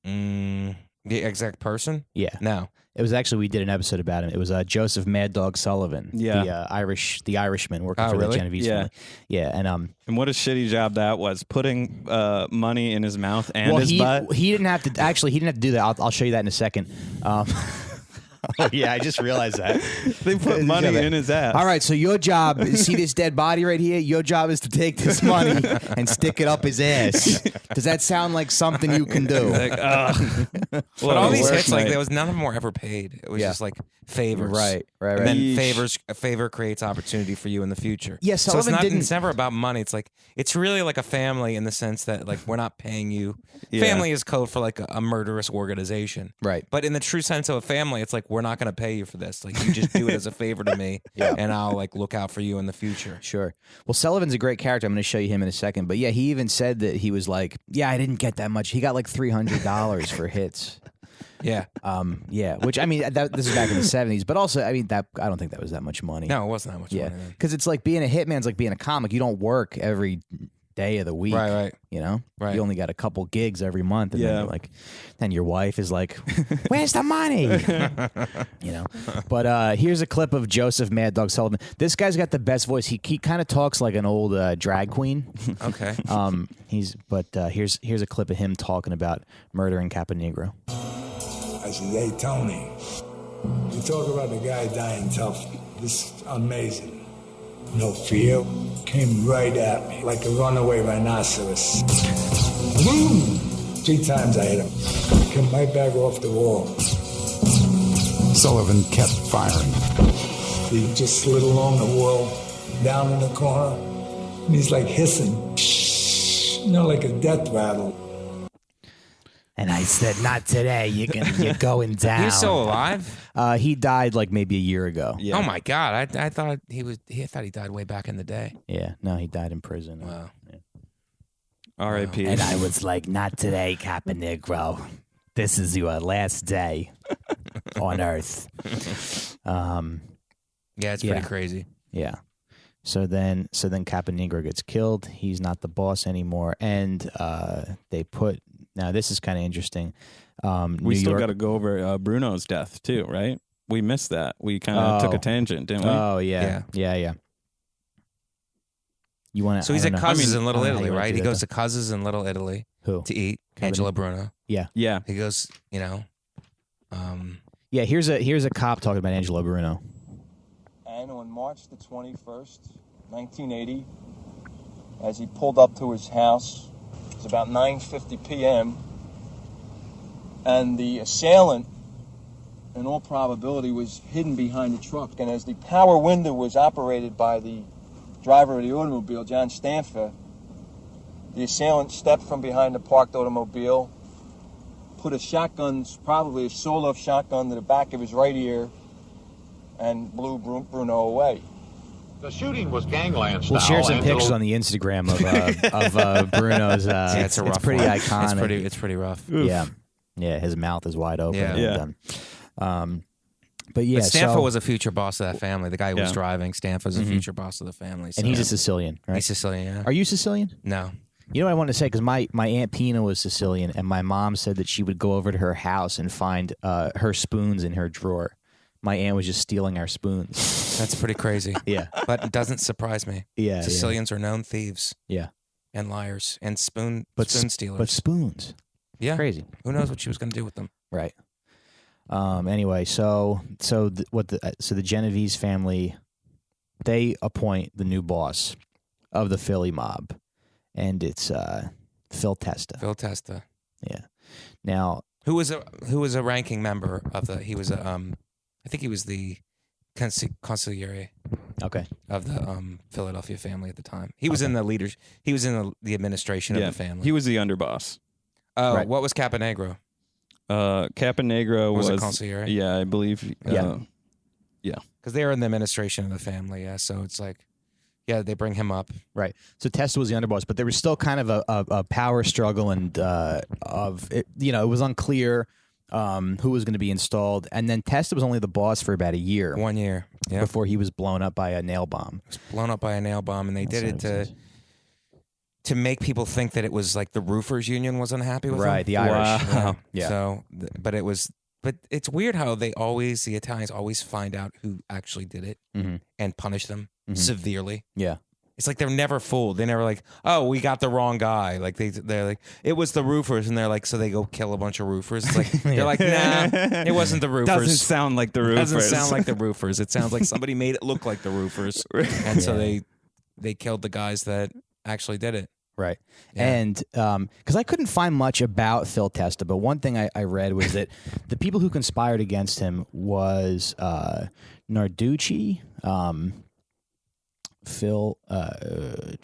The exact person? Yeah. No. It was actually, we did an episode about him. It was Joseph Mad Dog Sullivan, the Irishman working for the Genovese family. Yeah, and what a shitty job that was, putting money in his mouth and his butt. He didn't have to. Actually, he didn't have to do that. I'll show you that in a second. Oh, yeah, I just realizalized that. They put money in his ass. All right, so your job, see this dead body right here? Your job is to take this money and stick it up his ass. Does that sound like something you can do? But all these hits, like, there was none of them were ever paid. It was just like favors. Right. And then a favor creates opportunity for you in the future. Yeah, Sullivan it's never about money. It's like, it's really like a family in the sense that, like, we're not paying you. Family is code for like a murderous organization. Right. But in the true sense of a family, it's like, we're not going to pay you for this. Like, you just do it as a favor to me, and I'll like look out for you in the future. Sure. Well, Sullivan's a great character. I'm going to show you him in a second. But yeah, he even said that he was like, I didn't get that much. He got like $300 for hits. Yeah. Which, I mean, this is back in the 70s, but also, I mean, I don't think that was that much money. No, it wasn't that much money. Because it's like being a hitman's like being a comic. You don't work every day of the week. Right. You know? Right. You only got a couple gigs every month. And then you're like, then your wife is like, where's the money? But here's a clip of Joseph Mad Dog Sullivan. This guy's got the best voice. He kind of talks like an old drag queen. Okay. Here's a clip of him talking about murdering Caponigro. I said, hey, Tony, you talk about the guy dying tough. This is amazing. No fear. Came right at me like a runaway rhinoceros. Boom! 3 times I hit him. Came right back off the wall. Sullivan kept firing. He just slid along the wall, down in the corner, and he's like hissing. Like a death rattle. And I said, not today. You're going down. He's still alive? He died like maybe a year ago. Yeah. Oh my God! I thought he died way back in the day. Yeah, no, he died in prison. Wow. R.I.P. And I was like, not today, Caponigro. This is your last day on Earth. Yeah, it's pretty crazy. Yeah. So then Caponigro gets killed. He's not the boss anymore, and they put. Now, this is kind of interesting. We still got to go over Bruno's death, too, right? We missed that. We kind of took a tangent, didn't we? Oh, yeah. You want to? So he's at Cuz's in Little Italy, right? He goes to to Cuz's in Little Italy to eat. Angelo Bruno. Yeah. He goes, Yeah, here's a cop talking about Angelo Bruno. And on March the 21st, 1980, as he pulled up to his house, it was about 9:50 p.m., and the assailant, in all probability, was hidden behind the truck. And as the power window was operated by the driver of the automobile, John Stanfa, the assailant stepped from behind the parked automobile, put a shotgun, probably a sawed-off shotgun, to the back of his right ear, and blew Bruno away. The shooting was gangland style. We'll share some pictures on the Instagram of Bruno's. It's pretty iconic. It's pretty rough. Oof. Yeah. His mouth is wide open. Yeah. But yeah, Stanfa was a future boss of that family. The guy who was driving, Stanfa was a future boss of the family. So. And he's a Sicilian, right? He's Sicilian. Yeah. Are you Sicilian? No. You know what I wanted to say? Because my Aunt Pina was Sicilian, and my mom said that she would go over to her house and find her spoons in her drawer. My aunt was just stealing our spoons. That's pretty crazy. Yeah. But it doesn't surprise me. Yeah. Sicilians are known thieves. Yeah. And liars. And spoon stealers. But spoons. Yeah. Crazy. Who knows what she was going to do with them? Right. Anyway, so the Genovese family, they appoint the new boss of the Philly mob, and it's Phil Testa. Phil Testa. Yeah. Now, who was a ranking member of the? He was I think he was the consigliere. Okay. Of the Philadelphia family at the time. He was in the leaders. He was in the administration of the family. He was the underboss. Oh, Right. What was Caponigro? Caponigro Was was a consigliere? Yeah, I believe. Yeah. Yeah. Because they are in the administration of the family, yeah. So it's like, yeah, they bring him up. Right. So Testa was the underboss, but there was still kind of a power struggle, and of it, it was unclear who was going to be installed. And then Testa was only the boss for about a year. 1 year, yeah. Before he was blown up by a nail bomb. It was blown up by a nail bomb, and they did it to make people think that it was like the roofers union was unhappy with Right, him. the Irish. Wow. Yeah. So, but it's weird how the Italians always find out who actually did it and punish them severely. Yeah. It's like they're never fooled. They're never like, oh, we got the wrong guy. Like they're like, it was the roofers, and they're like, so they go kill a bunch of roofers. It's like they're like, nah, it wasn't the roofers. Doesn't sound like the roofers. Doesn't sound like the roofers. It sounds like somebody made it look like the roofers, and so they killed the guys that actually did it. Right. Yeah. And because I couldn't find much about Phil Testa, but one thing I read was that the people who conspired against him was Narducci, Phil, God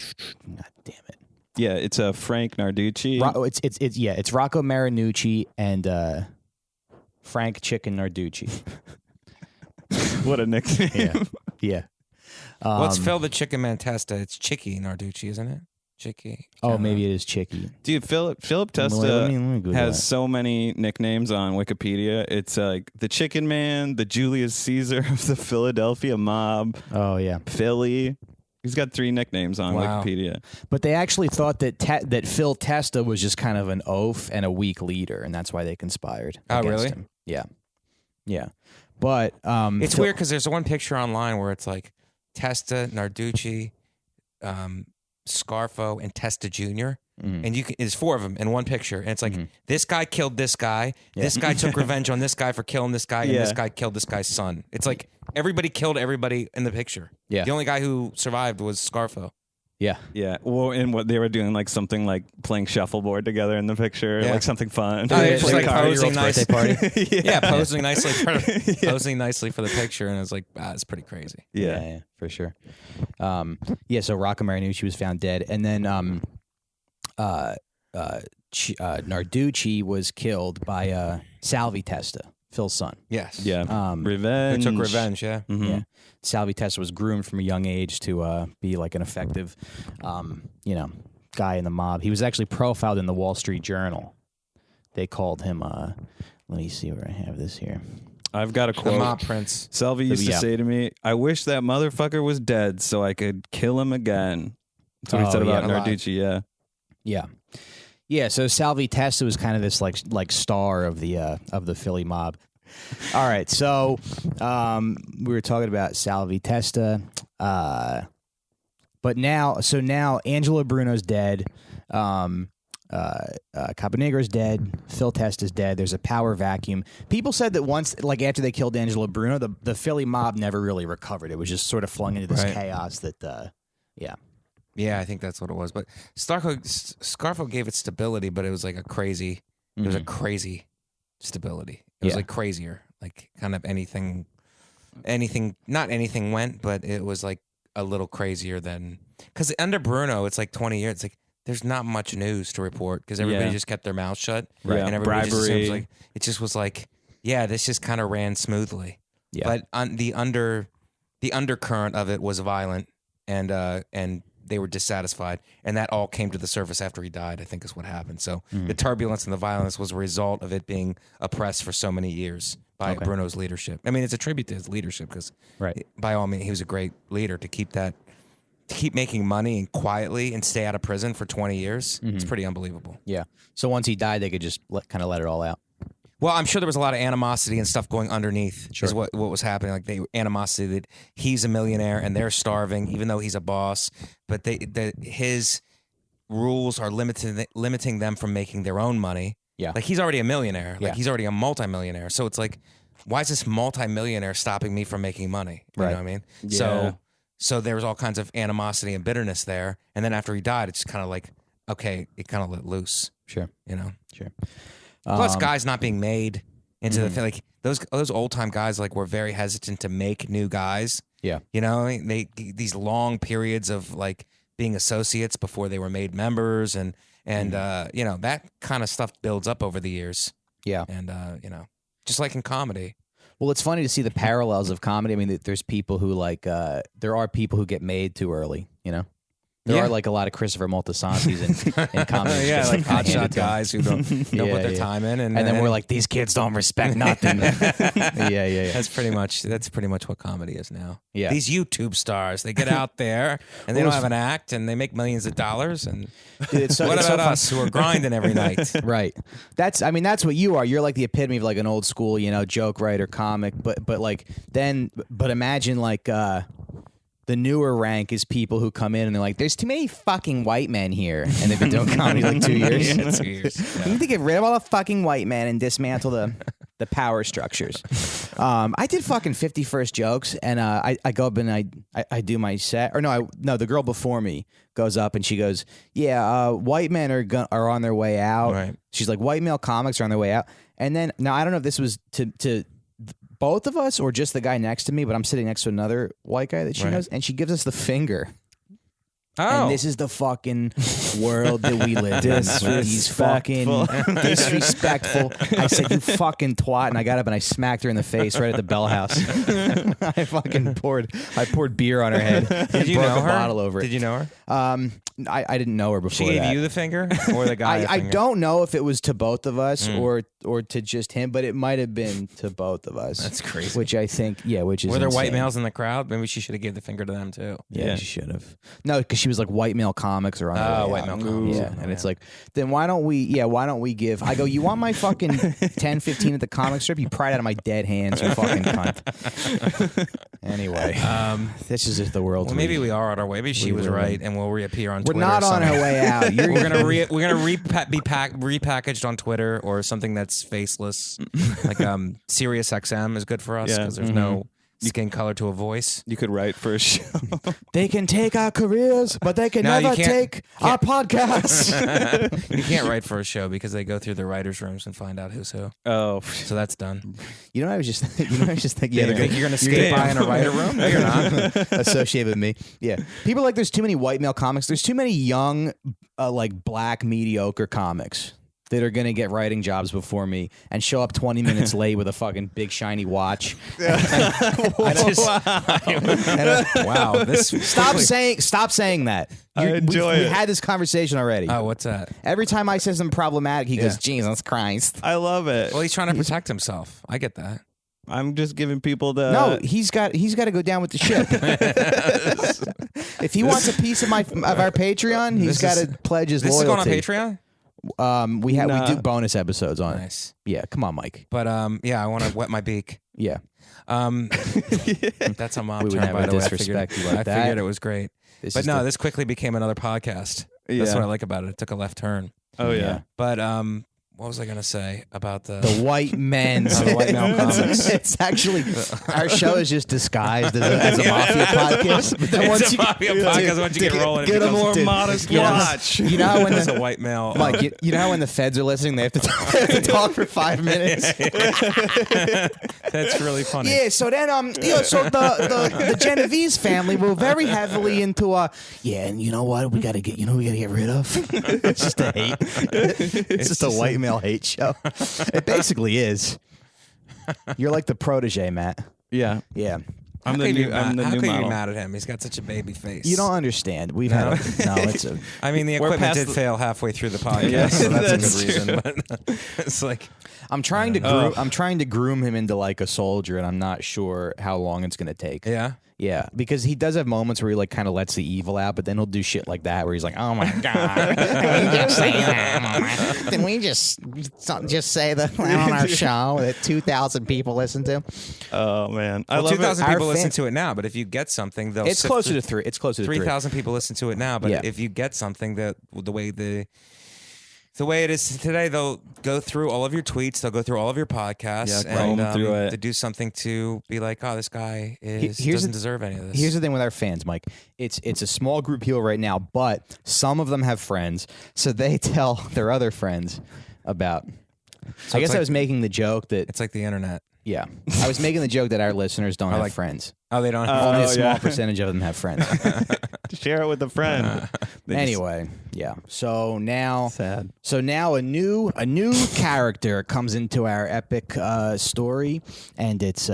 damn it. Yeah, it's a Frank Narducci. It's Rocco Marinucci and Frank Chicken Narducci. What a nickname. Yeah. Let's Phil the Chicken Man Testa. It's Chicky Narducci, isn't it? Chicky. Oh, maybe it is Chicky. Dude, Philip Testa let me Google has that. so many nicknames on Wikipedia. It's like the Chicken Man, the Julius Caesar of the Philadelphia mob. Oh, yeah. Philly. He's got 3 nicknames on Wow. Wikipedia. But they actually thought that that Phil Testa was just kind of an oaf and a weak leader, and that's why they conspired against really? him. Yeah. Yeah. But It's weird because there's one picture online where it's like Testa, Narducci, Scarfo, and Testa Jr. And there's 4 of them in one picture, and it's like this guy killed this guy, this guy took revenge on this guy for killing this guy, and this guy killed this guy's son. It's like everybody killed everybody in the picture. Yeah. The only guy who survived was Scarfo. Yeah. Yeah. Well, and what they were doing, like something like playing shuffleboard together in the picture, Yeah. like something fun. Oh, yeah, just Like like a posing 40-year-old's nice. birthday party. Posing nicely, posing nicely for the picture, and I was like, it's pretty crazy. Yeah. For sure. So Rocco Marinucci was found dead, and then Narducci was killed by Salvi Testa, Phil's son. Yes. Yeah. They Revenge. took revenge. Yeah. Yeah. Salvi Testa was groomed from a young age to be like an effective, guy in the mob. He was actually profiled in the Wall Street Journal. They called him. Let me see where I have this here. I've got a The quote. mob prince. Salvi used to say to me, "I wish that motherfucker was dead so I could kill him again." That's what he said about Narducci. Yeah. Yeah. Yeah, so Salvi Testa was kind of this like star of the Philly mob. All right, so we were talking about Salvi Testa, but now Angelo Bruno's dead, Caponigro's dead, Phil Testa's dead. There's a power vacuum. People said that once, like after they killed Angelo Bruno, the Philly mob never really recovered. It was just sort of flung into this chaos that, Yeah, I think that's what it was. But Scarfo gave it stability, but it was like a crazy. It was a crazy stability. It was like crazier, like kind of anything. Not anything went, but it was like a little crazier than because under Bruno, it's like 20 years. It's like there's not much news to report because everybody just kept their mouth shut, Right. And everybody just Bribery. assumes, like it just was like, yeah, this just kind of ran smoothly. Yeah. But on the undercurrent of it was violent, and they were dissatisfied, and that all came to the surface after he died, I think is what happened. So the turbulence and the violence was a result of it being oppressed for so many years by Bruno's leadership. I mean, it's a tribute to his leadership because by all means, he was a great leader to keep making money and quietly and stay out of prison for 20 years. It's pretty unbelievable. yeah. So once he died, they could just kind of let it all out. Well, I'm sure there was a lot of animosity and stuff going underneath. Is what was happening. Like animosity that he's a millionaire and they're starving, even though he's a boss. But his rules are limiting them from making their own money. Yeah. Like he's already a millionaire. Like he's already a multimillionaire. So it's like, why is this multimillionaire stopping me from making money? You know what I mean? Yeah. So there was all kinds of animosity and bitterness there. And then after he died, it's just kind of like, okay, it kind of let loose. Sure. You know? Sure. Plus, guys not being made into the thing. Like those old time guys, like were very hesitant to make new guys. Yeah. You know, these long periods of like being associates before they were made members, and that kind of stuff builds up over the years. Yeah. And just like in comedy. Well, it's funny to see the parallels of comedy. I mean, there's people who there are people who get made too early, you know? There are like a lot of Christopher Moltisantis in comedy. Yeah, like hotshot guys who don't put their time in, and then we're like, these kids don't respect nothing. Yeah. That's pretty much what comedy is now. Yeah, these YouTube stars, they get out there and they don't have an act, and they make millions of dollars. And what about us who are grinding every night? Right. That's what you are. You're like the epitome of like an old school, joke writer, comic. But imagine like. The newer rank is people who come in and they're like, there's too many fucking white men here. And they've been doing comedy like 2 years. 2 years. Yeah. We need to get rid of all the fucking white men and dismantle the power structures. I did fucking 50 first jokes, and I go up and I do my set. Or no, the girl before me goes up and she goes, white men are on their way out. Right. She's like, white male comics are on their way out. And then, now I don't know if this was to both of us or just the guy next to me, but I'm sitting next to another white guy that she knows, and she gives us the finger. Oh. And this is the fucking world that we live in. He's fucking disrespectful. I said, you fucking twat, and I got up and I smacked her in the face right at the Bell House. I poured beer on her head. Did you know her? A bottle over it. Did you know her? I didn't know her before. She gave that. you the finger, or the guy? I don't know if it was to both of us or to just him, but it might have been to both of us. That's crazy. Which I think, which is were there insane. white males in the crowd? Maybe she should have given the finger to them too. Yeah, she should have. No, because she was like, white male comics are on the way white out. male comics. Yeah, and it's like, then why don't we give? I go, you want my fucking 10, 15 at the comic strip? You pry it out of my dead hands, you fucking cunt. Anyway, this is just the world. Well, maybe we are on our way. Maybe she was right, and we'll reappear on Twitter. We're not on our way out. We're gonna be repackaged on Twitter or something that's faceless, like Sirius XM is good for us because there's no skin color to a voice. You could write for a show. They can take our careers, but they can never take our podcasts. You can't write for a show because they go through the writers' rooms and find out who's who. Oh, so that's done. You know what I was just thinking? Yeah, you're going to skate by in a writer room? No, you're not. Associated with me. Yeah. People are like, there's too many white male comics. There's too many young, like black mediocre comics that are going to get writing jobs before me and show up 20 minutes late with a fucking big shiny watch. Wow. Stop saying that. I enjoy it. We had this conversation already. Oh, what's that? Every time I say something problematic, he goes, Jesus Christ. I love it. Well, he's trying to protect himself. I get that. I'm just giving people the... No, he's got to go down with the ship. If he wants a piece of our Patreon, he's got to pledge his loyalty. This is going on Patreon? We do bonus episodes on it. Nice. Yeah, come on, Mike. But I want to wet my beak. Yeah. That's a mob term, by the way. I figured it was great. This quickly became another podcast. That's what I like about it. It took a left turn. Oh yeah. But what was I going to say about the white men? The white male comics. It's actually, our show is just disguised as a mafia podcast. But then once a mafia podcast once you get rolling. Get a more modest watch. You know how when it's a white male. Mike, you know how when the feds are listening, they have to talk for 5 minutes. That's really funny. Yeah. So then, so the Genovese family were very heavily into and you know what we got to get rid of. It's just a hate. It's just a white male hate show. It basically is. You're like the protege, Matt. Yeah. Yeah. I'm the new How model. can you be mad at him? He's got such a baby face. You don't understand. We've had it's a. I mean, the equipment did fail halfway through the podcast, so that's a good reason. But it's like I'm trying to groom him into like a soldier, and I'm not sure how long it's going to take. Yeah. Yeah, because he does have moments where he like kind of lets the evil out, but then he'll do shit like that where he's like, "Oh my god, can we just say that on our show that 2,000 people listen to?" Oh man, well, 2,000 people listen to it now, but if you get something, they'll. It's closer to 3. It's closer to 3,000 people listen to it now, but if you get something that the way it is today, they'll go through all of your tweets, they'll go through all of your podcasts, and through it. to do something to be like, oh, this guy doesn't deserve any of this. Here's the thing with our fans, Mike. It's a small group of people right now, but some of them have friends, so they tell their other friends about. So I guess I was making the joke that it's like the internet. Yeah. I was making the joke that our listeners don't have friends. Oh, they don't. Only a small percentage of them have friends. Share it with a friend. Anyway, yeah. So now, sad. So now a new character comes into our epic story, and it's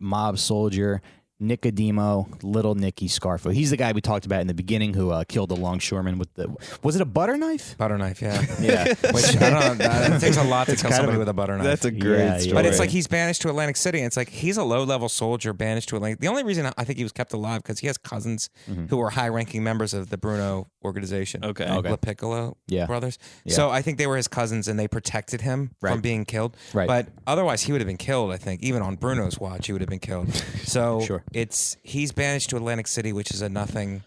mob soldier Nicodemo, Little Nicky Scarfo. He's the guy we talked about in the beginning who killed the longshoreman with the... Was it a butter knife? Butter knife, yeah. Yeah. Which, I don't know. It takes a lot to kill somebody with a butter knife. That's a great story. But it's like he's banished to Atlantic City. And it's like he's a low-level soldier banished to Atlantic. The only reason I think he was kept alive because he has cousins who were high-ranking members of the Bruno organization. Okay. La Piccolo brothers. Yeah. So I think they were his cousins and they protected him from being killed. Right. But otherwise he would have been killed, I think. Even on Bruno's watch, he would have been killed. So he's banished to Atlantic City, which is a nothing.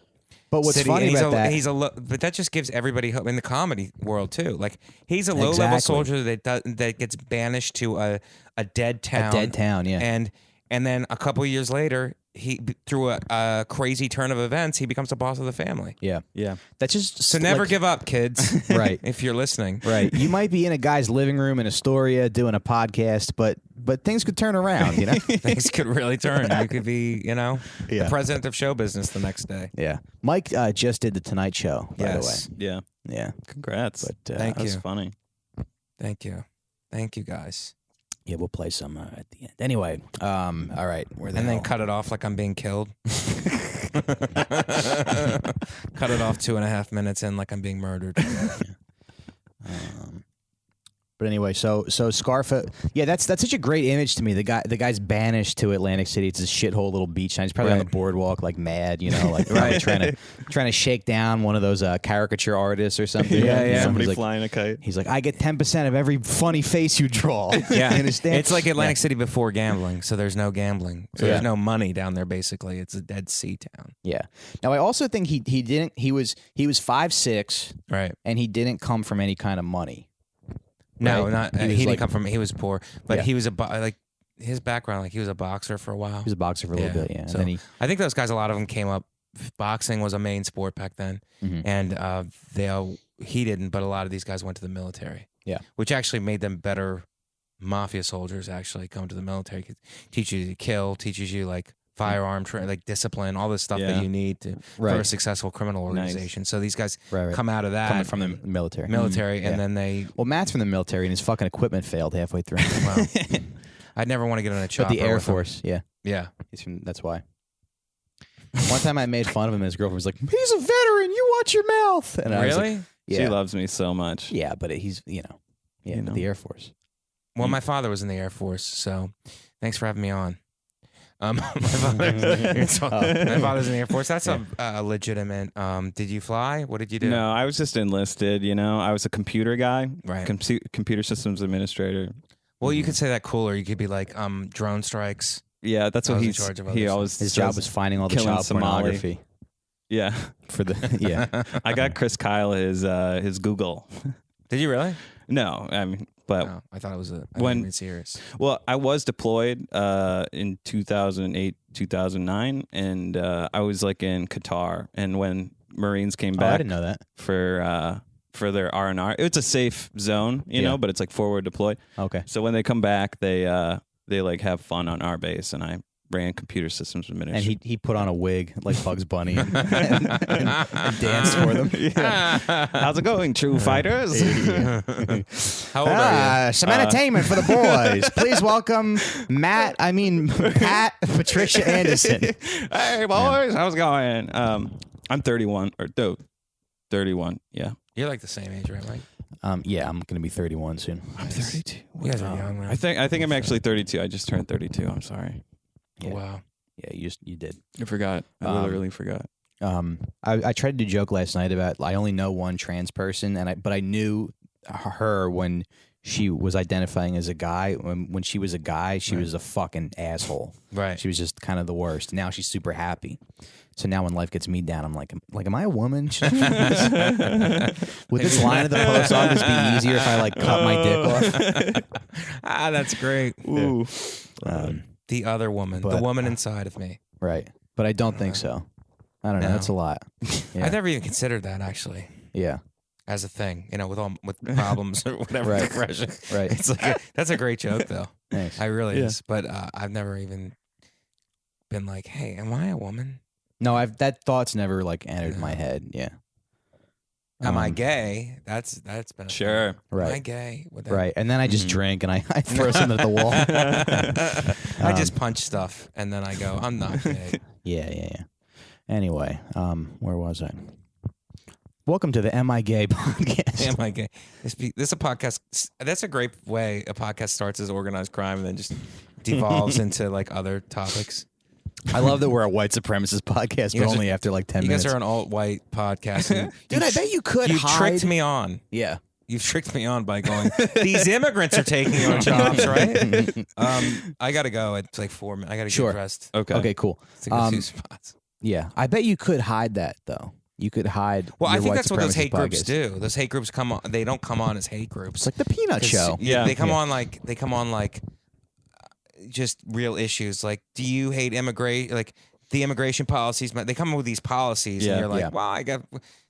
But what's funny about that? But that just gives everybody hope in the comedy world too. Like he's a low-level soldier that gets banished to a dead town. A dead town, yeah. And then a couple of years later, through a crazy turn of events, he becomes the boss of the family. Yeah. That's just so never give up, kids. Right. If you're listening. Right. You might be in a guy's living room in Astoria doing a podcast, but things could turn around, you know? Things could really turn. You could be, the president of show business the next day. Yeah. Mike just did the Tonight Show, by the way. Yeah. Yeah. Congrats. But thank you. That's funny. Thank you. Thank you, guys. Yeah, we'll play some at the end. Anyway, all right. Then cut it off like I'm being killed. Cut it off 2.5 minutes in like I'm being murdered. But anyway, so Scarfo, yeah, that's such a great image to me. The guy's banished to Atlantic City. It's a shithole little beach town. He's probably on the boardwalk, like mad, like trying to shake down one of those caricature artists or something. Yeah. Somebody flying a kite. He's like, I get 10% of every funny face you draw. Yeah, understand? It's like Atlantic City before gambling, so there's no gambling, so there's no money down there. Basically, it's a Dead Sea town. Yeah. Now I also think he didn't. He was 5'6", right, and he didn't come from any kind of money. No, right? not he didn't come from. He was poor, but he was his background. Like he was a boxer for a while. He was a boxer for a little bit. Yeah. So and then I think those guys, a lot of them came up. Boxing was a main sport back then, and he didn't. But a lot of these guys went to the military. Yeah, which actually made them better mafia soldiers. Actually, come to the military, teaches you to kill, teaches you like firearm, like discipline, all this stuff that you need for a successful criminal organization. Nice. So these guys come out of that. Coming from the military. And then they... Well, Matt's from the military and his fucking equipment failed halfway through. Wow. I'd never want to get on a chopper. But the Air Force, yeah. That's why. One time I made fun of him and his girlfriend was like, he's a veteran, you watch your mouth. And I was like, She loves me so much. Yeah, but he's, the Air Force. Well, my father was in the Air Force, so thanks for having me on. My father's in the Air Force. That's a legitimate. Did you fly? What did you do? No, I was just enlisted. I was a computer guy, right? Computer systems administrator. Well, you could say that cooler. You could be like drone strikes. Yeah, that's what in charge of. His job was finding all the child pornography. Yeah, I got Chris Kyle his Google. Did you really? No, I mean. But I thought it was when serious. Well, I was deployed in 2008, 2009, and I was like in Qatar. And when Marines came back, I didn't know that for their R&R, it's a safe zone, you know, but it's like forward deployed. Okay. So when they come back, they like have fun on our base, and I ran computer systems administration. And he put on a wig like Bugs Bunny and danced for them. Yeah. How's it going, true fighters? How old are you? Some entertainment for the boys. Please welcome Pat Patricia Anderson. Hey, boys. How's it going? I'm 31. 31, yeah. You're like the same age, right, Mike? Yeah, I'm going to be 31 soon. I'm 32. You guys are young, man. I think I'm actually 32. I just turned 32. I'm sorry. Yeah. Wow. Yeah, you did. I forgot. I literally forgot. I tried to do a joke last night about I only know one trans person, but I knew her when she was identifying as a guy. When she was a guy, she was a fucking asshole. Right. She was just kind of the worst. Now she's super happy. So now when life gets me down, I'm like, am I a woman? Would this line at the post office be easier if I cut my dick off? That's great. Ooh. The other woman, the woman inside of me. Right. But I don't think so. I don't know. That's a lot. Yeah. I never even considered that, actually. Yeah. as a thing, with problems or whatever, Right. depression. Right. It's like that's a great joke though. Thanks. I really is, but I've never even been like, hey, am I a woman? No, that thought's never like entered my head. Yeah. Am I gay? That's been a Sure. thing. Right. Am I gay? Right. And then I just drink and I throw something at the wall. I just punch stuff and then I go, I'm not gay. Yeah. Anyway, where was I? Welcome to the Am I Gay podcast. Am I gay? This is a podcast. That's a great way a podcast starts as organized crime and then just devolves into like other topics. I love that we're a white supremacist podcast, but only after like 10 minutes. You guys are an alt-white podcast. Dude, I bet you could You hide. tricked me on. Yeah. You've tricked me on by going, these immigrants are taking your jobs, right? I got to go. It's like 4 minutes. I got to get dressed. Okay, cool. To go to spots. Yeah. I bet you could hide that, though. You could hide. Well, I your think white that's what those hate supremacist groups podcast. do. Those hate groups come on. They don't come on as hate groups. It's like the Peanut Show. Yeah. They come on like just real issues. Like, do you hate immigrate? Like the immigration policies. They come up with these policies, and you're like, well,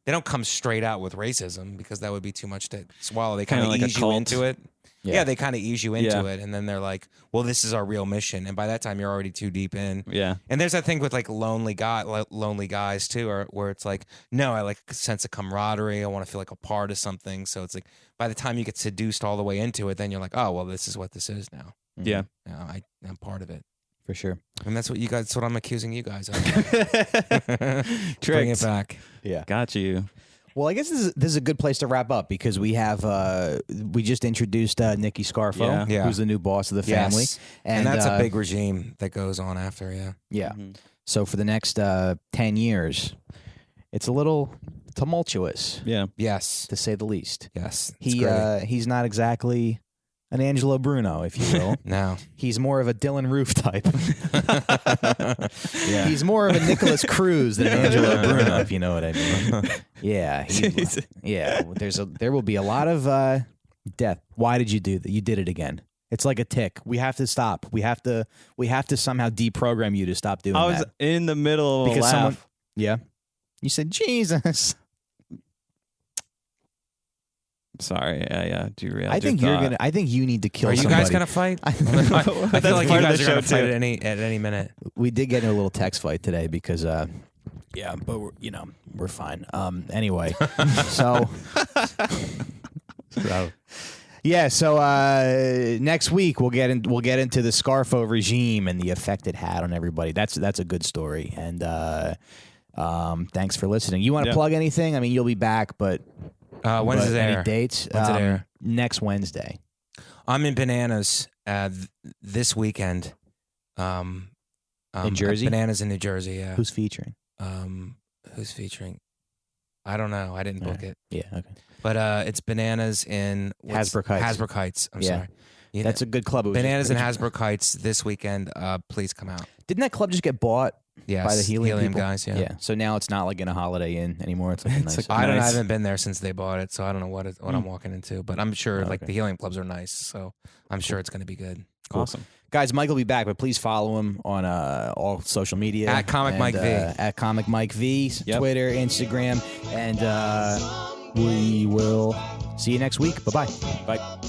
They don't come straight out with racism because that would be too much to swallow. They kind of like ease you into it. Yeah, they kind of ease you into it, and then they're like, "Well, this is our real mission." And by that time, you're already too deep in. Yeah. And there's that thing with like lonely guys too, where it's like, no, I like a sense of camaraderie. I want to feel like a part of something. So it's like by the time you get seduced all the way into it, then you're like, oh, well, this is what this is now. Yeah. I'm part of it. For sure. And that's what I'm accusing you guys of. Tricked. Bring it back. Yeah. Got you. Well, I guess this is a good place to wrap up because we have we just introduced Nikki Scarfo, Yeah. who's the new boss of the family, Yes. And that's a big regime that goes on after. Yeah. Yeah. So for the next 10 years, it's a little tumultuous, Yeah. Yes. to say the least. Yes. It's great. He's not exactly an Angelo Bruno, if you will. No. He's more of a Dylan Roof type. Yeah. He's more of a Nicholas Cruz than an Angelo Bruno, if you know what I mean. Yeah. There will be a lot of death. Why did you do that? You did it again. It's like a tick. We have to stop. We have to somehow deprogram you to stop doing that. I was in the middle of a laugh. Yeah. You said, Jesus. Sorry. Yeah. I think you need to kill Are you somebody. guys gonna fight? I feel like you guys are gonna fight at any minute. We did get in a little text fight today because yeah, but we're fine. Anyway, so next week we'll get into the Scarfo regime and the effect it had on everybody. That's a good story. And thanks for listening. You want to plug anything? I mean, you'll be back, but when's it air? Any dates? When's it air? Next Wednesday. I'm in Bananas this weekend. In Jersey? Bananas in New Jersey, yeah. Who's featuring? Who's featuring? I don't know. I didn't book it. Yeah, okay. But it's Bananas in Hasbrook Heights. Hasbrook Heights. I'm sorry. That's a good club. It was Bananas in just- Hasbrook Heights this weekend. Please come out. Didn't that club just get bought Yes, by the Helium people? guys. Yeah. So now it's not like in a Holiday Inn anymore. It's like a nice. I Nice. haven't been there since they bought it, so I don't know what I'm walking into. But I'm sure like the Helium clubs are nice, so I'm sure it's going to be good. Awesome. Guys, Mike will be back, but please follow him on all social media. At Comic Mike V. At Comic Mike V. Yep. Twitter, Instagram. And we will see you next week. Bye-bye. Bye.